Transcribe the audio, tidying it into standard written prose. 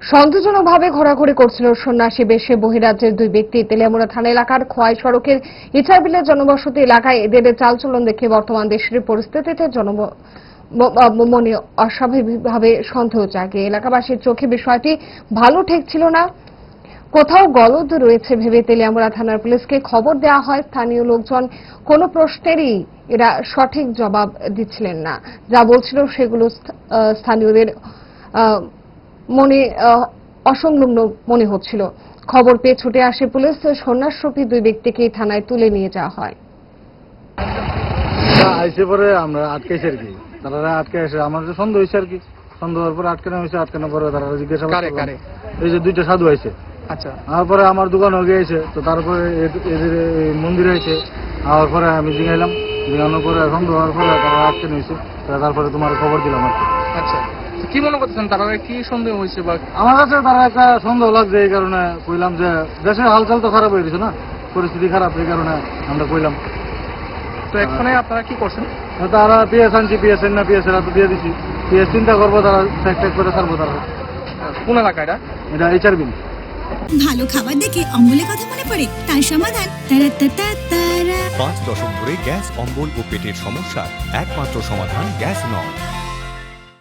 সন্দেহজনকভাবে ঘোরাঘুরি করছিল সন্ন্যাসী বেশে বহিরাজ্যের দুই ব্যক্তি। তেলিয়ামুড়া থানা এলাকার খোয়াই সড়কের ইচারবিলের জনবসতি এলাকায় এদের চালচলন দেখে বর্তমান দেশের পরিস্থিতিতে মনে অস্বাভাবিকভাবে সন্দেহ জাগে। এলাকাবাসীর চোখে বিষয়টি ভালো ঠেকছিল না। কোথাও গলদ রয়েছে ভেবে তেলিয়ামুড়া থানার পুলিশকে খবর দেওয়া হয়। স্থানীয় লোকজন কোনো প্রশ্নেরই এরা সঠিক জবাব দিচ্ছিলেন না। যা বলছিল সেগুলো স্থানীয়দের মনে অসংলগ্ন মনে হচ্ছিল। খবর পেয়ে ছুটে আসে পুলিশ। সন্ন্যাসরূপী দুই ব্যক্তিকে থানায় তুলে নিয়ে যাওয়া হয়। আইসে পরে আমরা আটকাইছি আর কি, তারা আটকে আসে আমার যে সন্দেহ হয়েছে আর কি, সন্দেহ হওয়ার পরে আটকানো হয়েছে। আটকানোর পরে তারা জিজ্ঞাসা এই যে দুইটা সাধু আইছে। আচ্ছা, তারপরে আমার দোকান হয়ে গিয়েছে, তো তারপরে এদের মন্দিরে হয়েছে। আর পরে আমি জিঙাইলাম, জিঙানোর পরে সন্দেহ হওয়ার পরে তারা আটকে নিয়েছে। তারপরে তোমার খবর দিলাম আর কি। আচ্ছা, কি মনে করতেছেন তারা কি সন্দেহ হয়েছে? বা আমার কাছে তারা একটা সন্দেহ লাগছে, এই কারণে কইলাম যে দেশের হালচাল তো খারাপ হয়ে গেছে না, পরিস্থিতি খারাপ, এই কারণে আমরা কইলাম। তো এখানে আপনারা কি করছেন? তারা পিএস আনছি, পিএস এর না পিএস এরা তো দিয়ে দিচ্ছি। পিএস চিন্তা করবো, তারা চেক করে ছাড়বো। তারা কোন এলাকা এটা? এটা ইচারবিল। ভালো খাবার দেখে অম্বলের কথা মনে পড়ে? তার সমাধান 5 দশক ধরে গ্যাস, অম্বল ও পেটের সমস্যার একমাত্র সমাধান গ্যাস নয়।